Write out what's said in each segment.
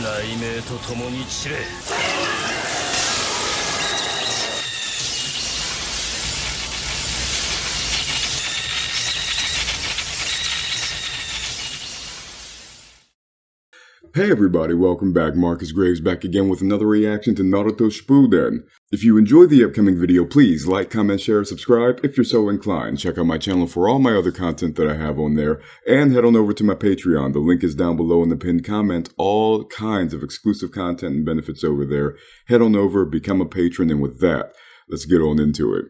雷鳴と共に散れ。Hey everybody, welcome back. Marcus Graves back again with another reaction to Naruto Shippuden. If you enjoyed the upcoming video, please like, comment, share, subscribe if you're so inclined. Check out my channel for all my other content that I have on there, and head on over to my Patreon. The link is down below in the pinned comment. All kinds of exclusive content and benefits over there. Head on over, become a patron, and with that, let's get on into it.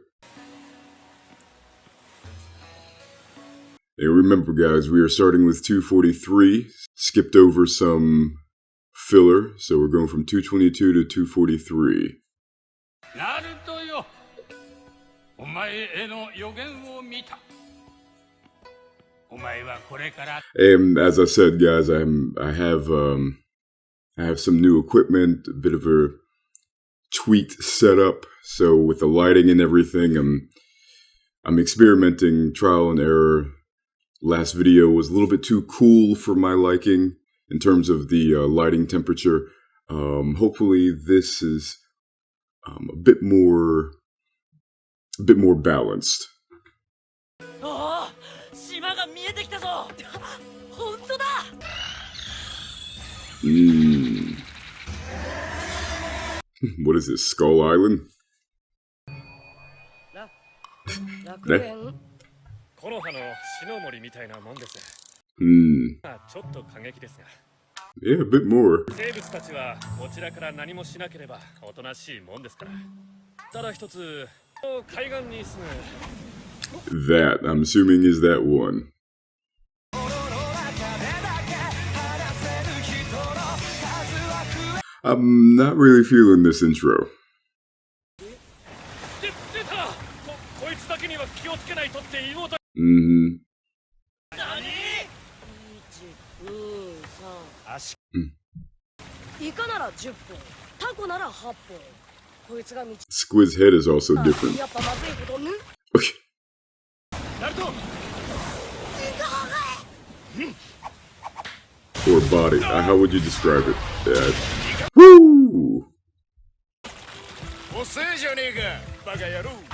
And remember guys, we are starting with 243, skipped over some filler, so we're going from 222 to 243. Naruto yo, omae e no yogen wo mita. Omae wa korekara. And as I said guys, I have some new equipment, a bit of a tweaked setup, so with the lighting and everything, I'm experimenting, trial and error. Last video was a little bit too cool for my liking in terms of the lighting temperature. Hopefully this is a bit more balanced. Oh, What is this, Skull Island? Yeah, a bit more. That, I'm assuming, is that one. I'm not really feeling this intro. Squid's head is also different. Okay. Or body. How would you describe it? Woo!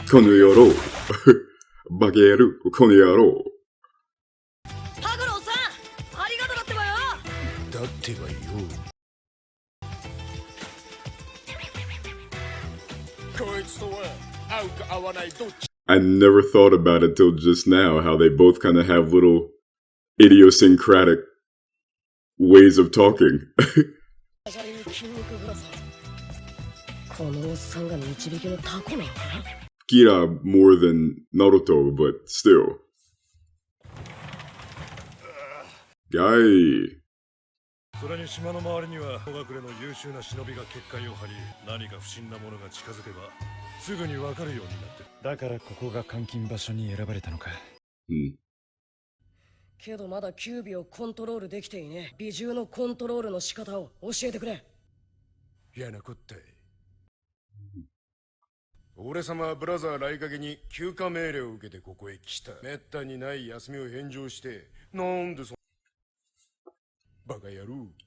Konoyoro. Bagayaru. Konoyoro. I never thought about it till just now, how they both kind of have little idiosyncratic ways of talking. Kira more than Naruto, but still. Guy.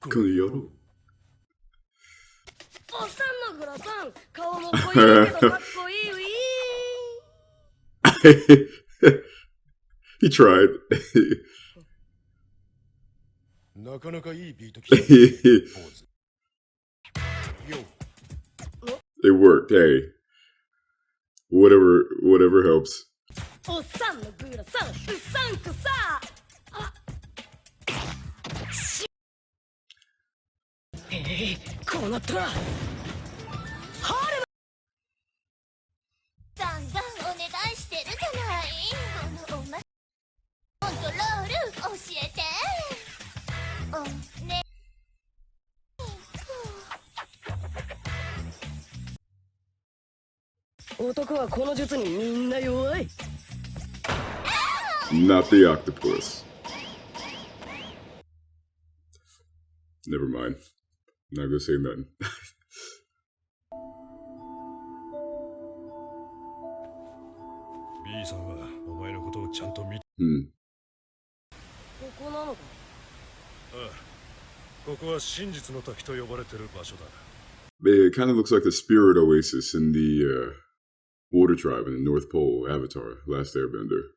Konoyoro. He tried. It worked, hey. Whatever helps. Not the octopus. Never mind. I'm not gonna say nothing. It kind of looks like the spirit oasis in the water tribe in the North Pole, Avatar, Last Airbender.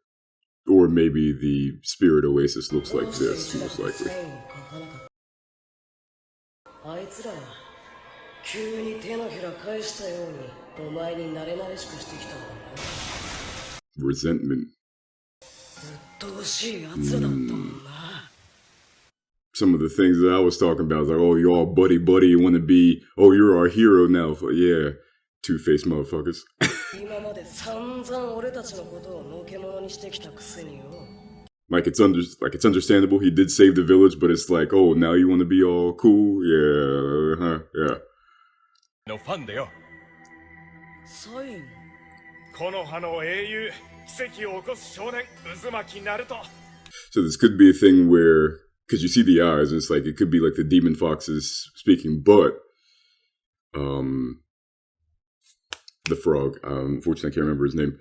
Or maybe the spirit oasis looks like this, most likely. Resentment. Some of the things that I was talking about is like, oh, you're all buddy, you want to be, oh, you're our hero now. Yeah, two-faced motherfuckers. Like it's understandable. He did save the village, but it's like, oh, now you want to be all cool? Yeah, yeah. No fun, yo. So this could be a thing where, because you see the eyes, and it's like, it could be like the demon foxes speaking, but the frog, unfortunately I can't remember his name,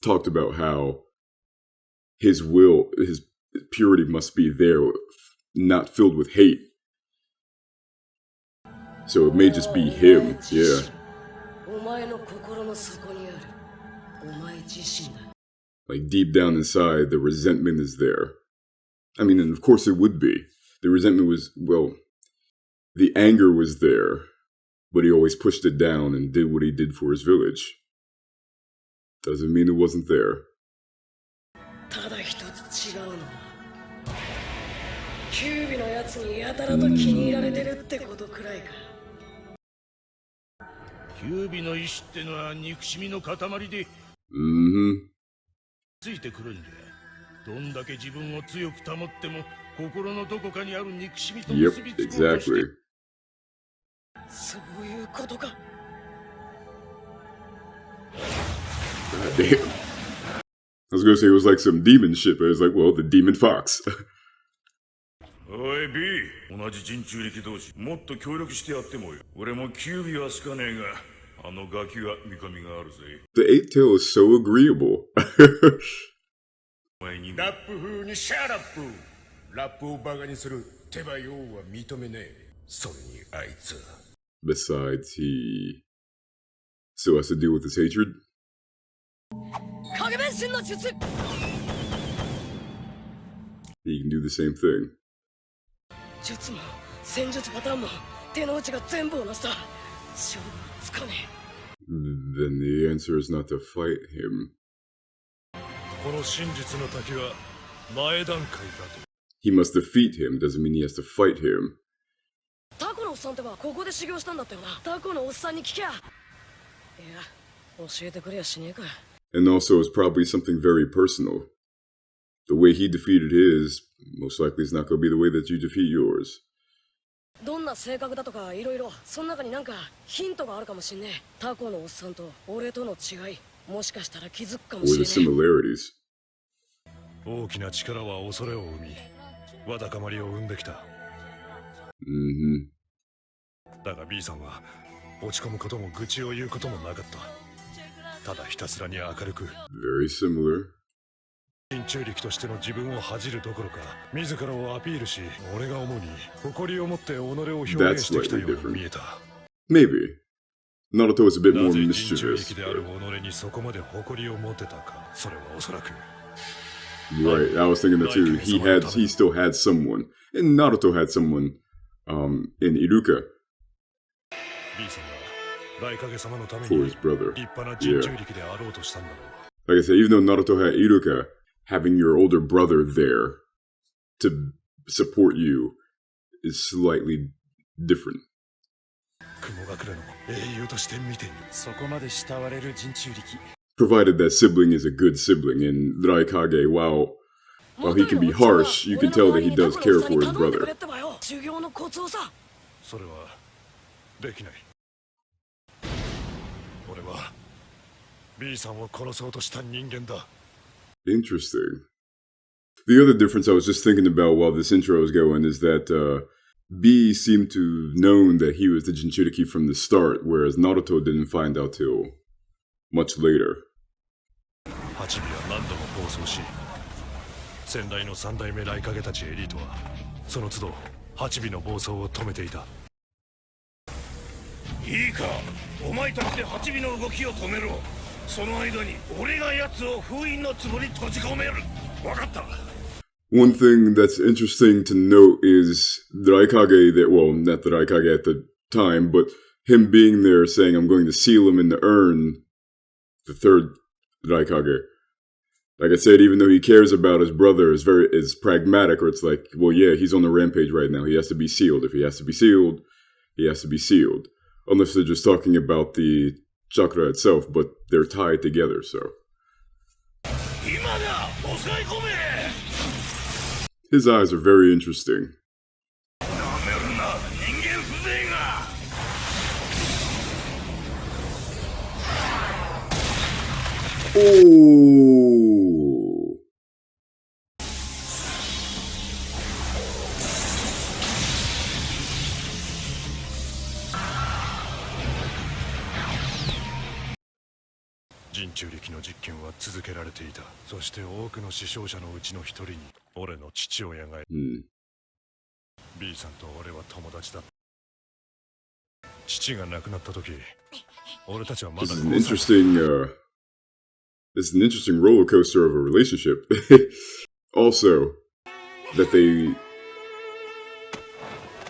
talked about how his will, his purity must be there, not filled with hate. So it may just be him, yeah. Like deep down inside, the resentment is there. I mean, and of course it would be. The resentment was, well, the anger was there, but he always pushed it down and did what he did for his village. Doesn't mean it wasn't there. Yep, exactly. God damn. I was gonna say it was like some demon shit, but it's like, well, the demon fox.おい B、 同じ人中力同士もっと協力してやってもよ。俺もキュービは好かねえが、あのガキは見込みがあるぜ。 The eight tail is so agreeable. ラップ風にシャラップ。ラップをバカにする手羽用は認めねえ。それにあいつ。Besides, he still has to deal with his hatred. He can do the same thing. Then the answer is not to fight him. He must defeat him, doesn't mean he has to fight him. And also, it's probably something very personal. The way he defeated his, most likely is not going to be the way that you defeat yours. Or the similarities. Very similar. That's slightly different. Maybe. Naruto is a bit more mischievous. Right, I was thinking that too. He still had someone. And Naruto had someone in Iruka. For his brother. Yeah. Like I said, even though Naruto had Iruka, having your older brother there to support you is slightly different. Provided that sibling is a good sibling, and Raikage, while he can be harsh, you can tell that he does care for his brother. Interesting. The other difference I was just thinking about while this intro was going is that B seemed to have known that he was the Jinchuriki from the start, whereas Naruto didn't find out till much later. 8尾の暴走を止めていた。いいか、お前たちで8尾の動きを止めろ。その間に俺が奴を封印の壺に閉じ込める。分かった。 One thing that's interesting to note is the Raikage that, well, not the Raikage at the time, but him being there saying, I'm going to seal him in the urn, the third Raikage. Like I said, even though he cares about his brother, is pragmatic, or it's like, well, yeah, he's on the rampage right now. He has to be sealed. If he has to be sealed, he has to be sealed. Unless they're just talking about the chakra itself, but they're tied together, so. His eyes are very interesting. Oh. Jinchuriki の実験は続けられていた。そして多くの死傷者のうちの一人に俺の父親が、B さんと俺は友達だ。父が亡くなった時、俺たちはまだ This is an interesting roller coaster of a relationship. Also, that they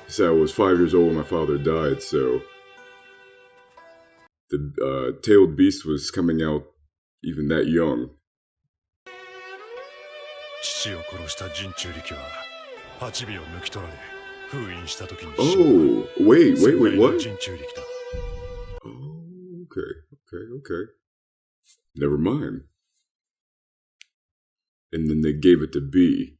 said I was 5 years old when my father died, so the tailed beast was coming out even that young. 父を殺した人中力は8尾を抜き取られ封印した時に Oh, wait, what? 人中力だ。 Oh, okay. Never mind. And then they gave it to B.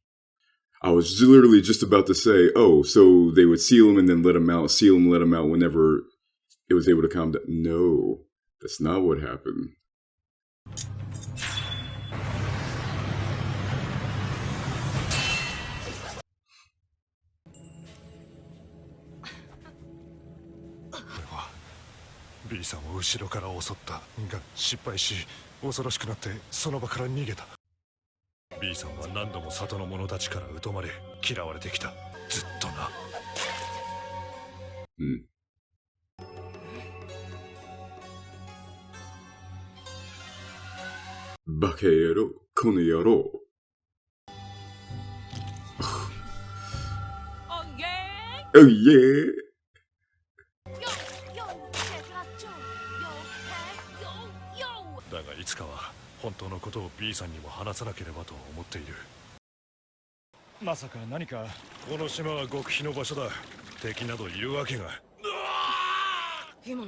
I was literally just about to say, oh, so they would seal him and then let him out, seal him, let him out whenever it was able to calm down. No, that's not what happened. B さんを後ろから襲ったが失敗し恐ろしくなってその場から逃げた。 B さんは何度も里の者たちから疎まれ嫌われてきた。ずっとな。バカ野郎、この野郎。Oh yeah! だがいつかは本当のことを B さんにも話さなければと思っている。まさか何か。この島は極秘の場所だ。敵などいるわけが。今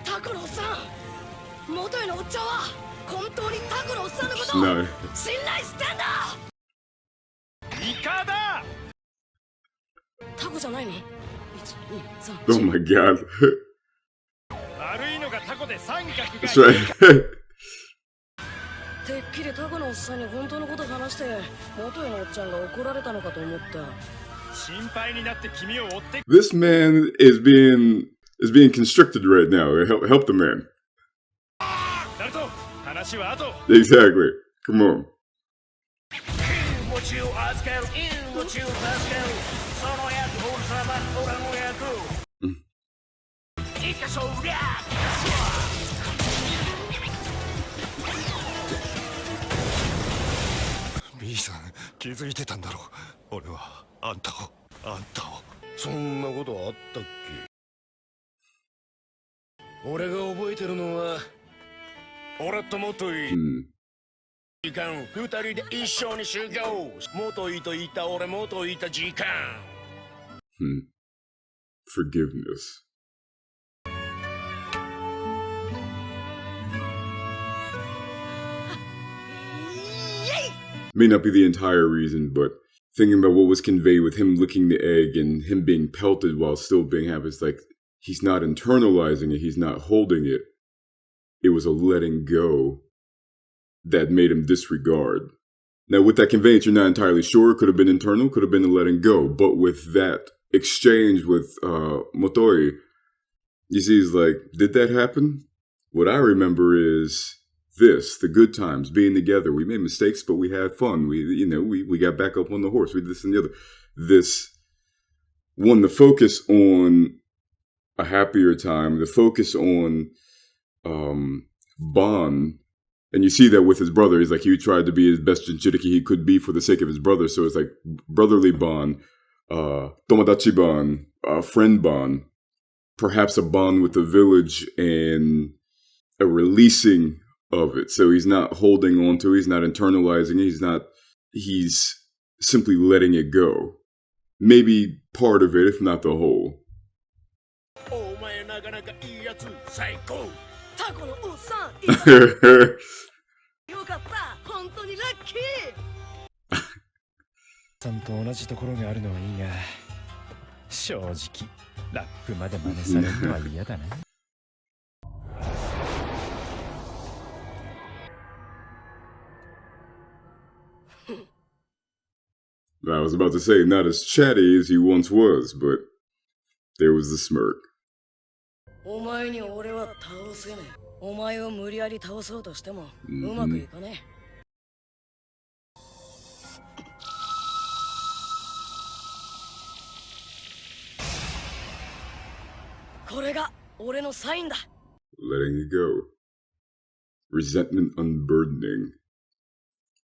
拓郎さん、元へのおっちゃんは本当に拓郎さんのことを信頼してんだ。イカだ。タコじゃないの？ 1、2、3。 Oh my god. 悪いのがタコで三角が。 That's right. てっきりタコのおっさんに本当のこと話して元へのおっちゃんが怒られたのかと思った。心配になって君を追って。 This man is being constricted right now. Help the man. ナルト、話は後。 Exactly. Come on. 命を預ける、命を助ける。その役、俺様、俺の役。いかそりゃ。B さん、気づいてたんだろう。俺はあんたを。そんなことあったっけ？俺が覚えてるのは、俺と元井。時間、2人で一緒に修行。元井といた俺、元井いた時間。Forgiveness. May not be the entire reason, but thinking about what was conveyed with him licking the egg and him being pelted while still being happy, it's like he's not internalizing it, he's not holding it. It was a letting go that made him disregard. Now, with that conveyance, you're not entirely sure. It could have been internal, could have been a letting go. But with that exchange with Motoi, you see, he's like, did that happen? What I remember is this, the good times, being together. We made mistakes, but we had fun. We got back up on the horse. We did this and the other. This one, the focus on a happier time, the focus on bond. And you see that with his brother. He's like, he tried to be his best Jinchuriki he could be for the sake of his brother. So it's like brotherly bond, tomodachi bond, friend bond, perhaps a bond with the village and a releasing of it. So he's not holding on to it. He's not internalizing it. He's simply letting it go. Maybe part of it, if not the whole. お前なかなかいいやつ最高タコのおっさんよかった本当にラッキーさんと同じところがあるのはいいが正直ラップまで真似されるのは嫌だなI was about to say, not as chatty as he once was, but there was the smirk. お前に俺は倒せねえ。お前を無理やり倒そうとしてもうまくいかねえ。これが俺のサインだ。Letting it go. Resentment unburdening.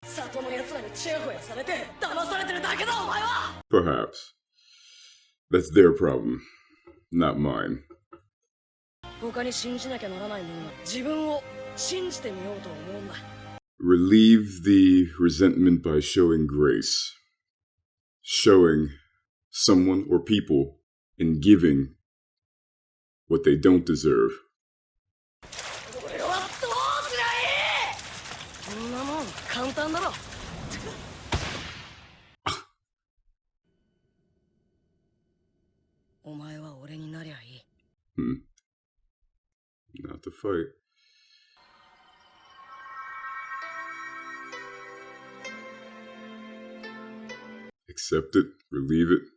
里の奴らにチヤホヤされて騙されてるだけだお前は。Perhaps. That's their problem, not mine. 他に信じなきゃならないものは自分を信じてみようと思うんだ。Relieve the resentment by showing grace. Showing someone or people and giving what they don't deserve. 俺はどうすりゃいい。そんなもん簡単だろ。お前は俺になりゃいい。Not to fight. Accept it, relieve it.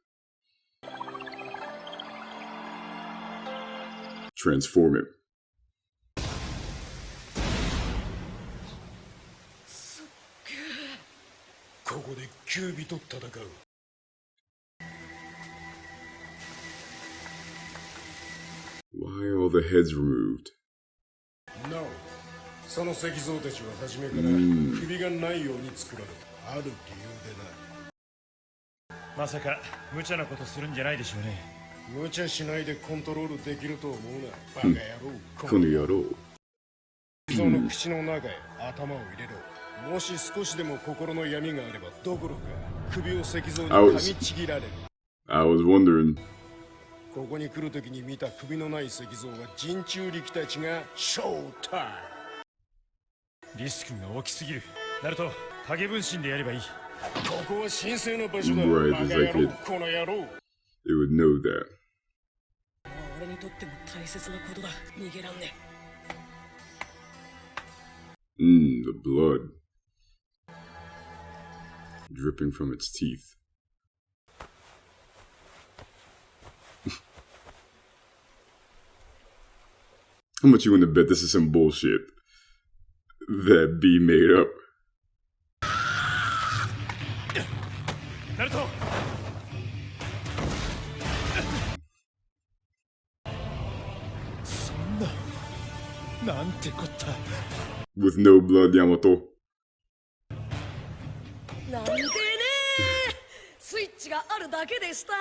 Transform it. ここでキュービと戦う Why all the heads removed? No その石像たちは初めから首がないように作られたある理由でなまさか無茶なことするんじゃないでしょうね無茶しないでコントロールできると思うなバカ野郎この野郎石像の口の中へ頭を入れろもし少しでも心の闇があればどころか首を石像に噛みちぎられる I was wondering ここに来るときに見た首のない石像は人中力たちがショータイムリスクが大きすぎるナルト影分身でやればいいここは神聖な場所だ Right, バカ it's 野 like 郎 it この野郎 It would know that 俺にとっても大切なことだ。逃げらんねえ。the blood dripping from its teeth. How much you want to bet this is some bullshit that B made up? ナルトそんななんてこった With no blood, Yamato. なんでねスイッチがあるだけでした。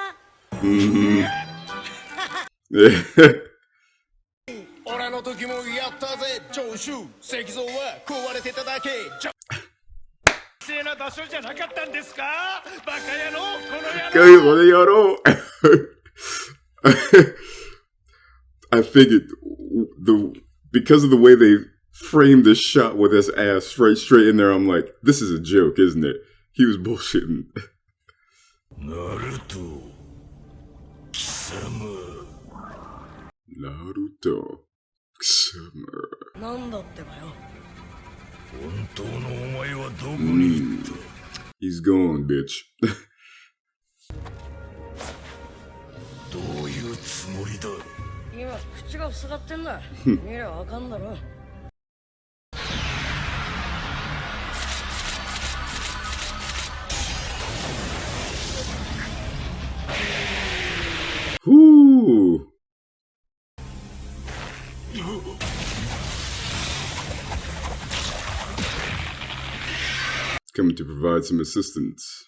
俺の時もやったぜ長州石像は壊れてただけ正な場所じゃなかったんですかバカ野郎この野郎 I figured because of the way they framed this shot with his ass straight in there, I'm like, this is a joke, isn't it? He was bullshitting. Naruto, Kisama. Naruto, Kisama. なんだってばよ。本当のお前はどこに行った He's gone, bitch. どういうつもりだ今口が塞がってんだ。見りゃわかんだろ。to provide some assistance.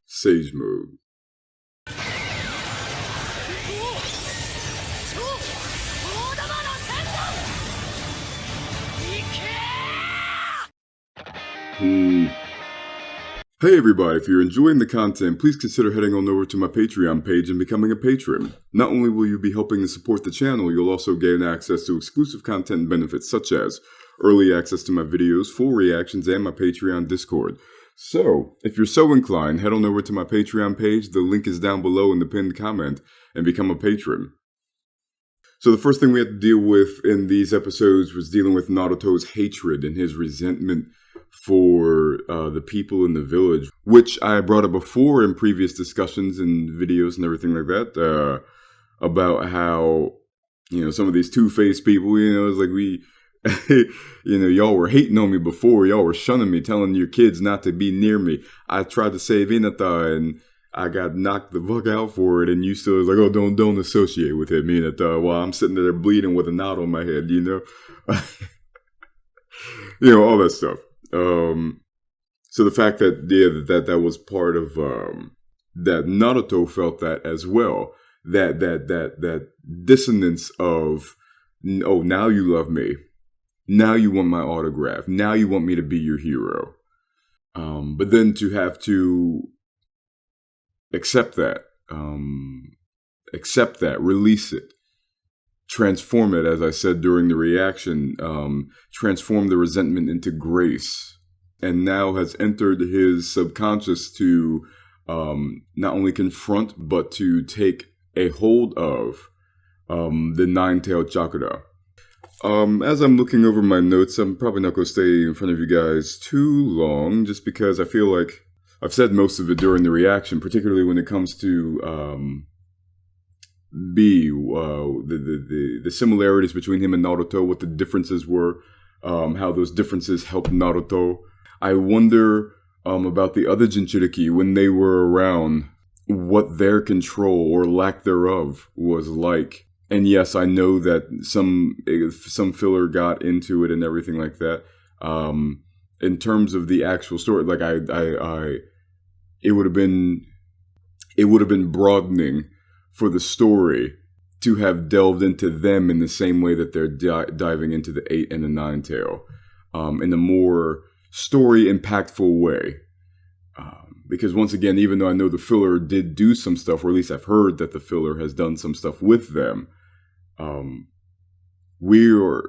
Sage mode. Hey everybody, if you're enjoying the content, please consider heading on over to my Patreon page and becoming a patron. Not only will you be helping to support the channel, you'll also gain access to exclusive content and benefits such as early access to my videos, full reactions, and my Patreon Discord. So, if you're so inclined, head on over to my Patreon page, the link is down below in the pinned comment, and become a patron. So the first thing we had to deal with in these episodes was dealing with Naruto's hatred and his resentment for the people in the village, which I brought up before in previous discussions and videos and everything like that, about how, you know, some of these two-faced people, you know, it's like you know, y'all were hating on me before, y'all were shunning me, telling your kids not to be near me. I tried to save Hinata and I got knocked the fuck out for it, and you still was like, oh, don't associate with him, Hinata, while I'm sitting there bleeding with a knot on my head, you know? You know, all that stuff. So the fact that, yeah, that was part of, that Naruto felt that as well, that dissonance of, oh, now you love me. Now you want my autograph. Now you want me to be your hero. But then to have to accept that, release it, transform it, as I said during the reaction, transform the resentment into grace, and now has entered his subconscious to not only confront, but to take a hold of the nine-tailed chakra. As I'm looking over my notes, I'm probably not going to stay in front of you guys too long, just because I feel like I've said most of it during the reaction, particularly when it comes to the similarities between him and Naruto, what the differences were, how those differences helped Naruto. I wonder about the other Jinchuriki when they were around, what their control or lack thereof was like. And yes, I know that some filler got into it and everything like that. In terms of the actual story, like it would have been broadening for the story to have delved into them in the same way that they're diving into the 8 and the 9 tail, in a more story impactful way. Because once again, even though I know the filler did do some stuff, or at least I've heard that the filler has done some stuff with them, we're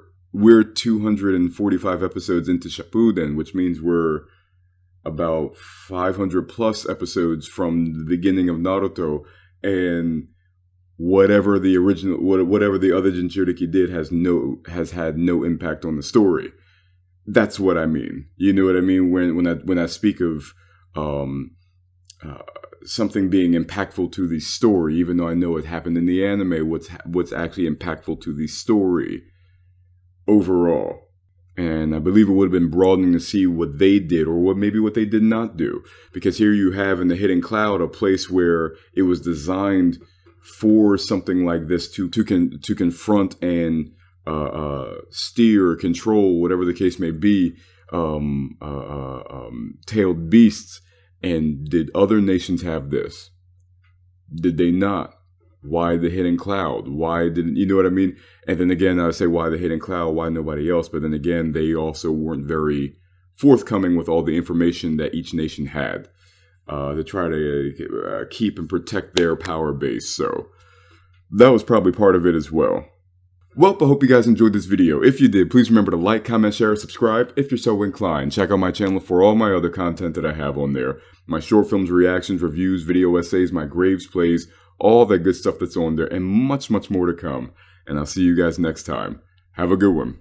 245 episodes into Shippuden, which means we're about 500 plus episodes from the beginning of Naruto, and whatever the other Jinchuriki did has had no impact on the story. That's what I mean. You know what I mean when I speak of something being impactful to the story, even though I know it happened in the anime. What's actually impactful to the story overall. And I believe it would have been broadening to see what they did, or what they did not do. Because here you have in the Hidden Cloud a place where it was designed for something like this to confront and steer, control, whatever the case may be, tailed beasts. And did other nations have this? Did they not? Why the Hidden Cloud? Why didn't, you know what I mean? And then again, I say, why the Hidden Cloud? Why nobody else? But then again, they also weren't very forthcoming with all the information that each nation had to try to keep and protect their power base. So that was probably part of it as well. Well, I hope you guys enjoyed this video. If you did, please remember to like, comment, share, subscribe if you're so inclined. Check out my channel for all my other content that I have on there. My short films, reactions, reviews, video essays, my Graves plays, all that good stuff that's on there, and much, much more to come. And I'll see you guys next time. Have a good one.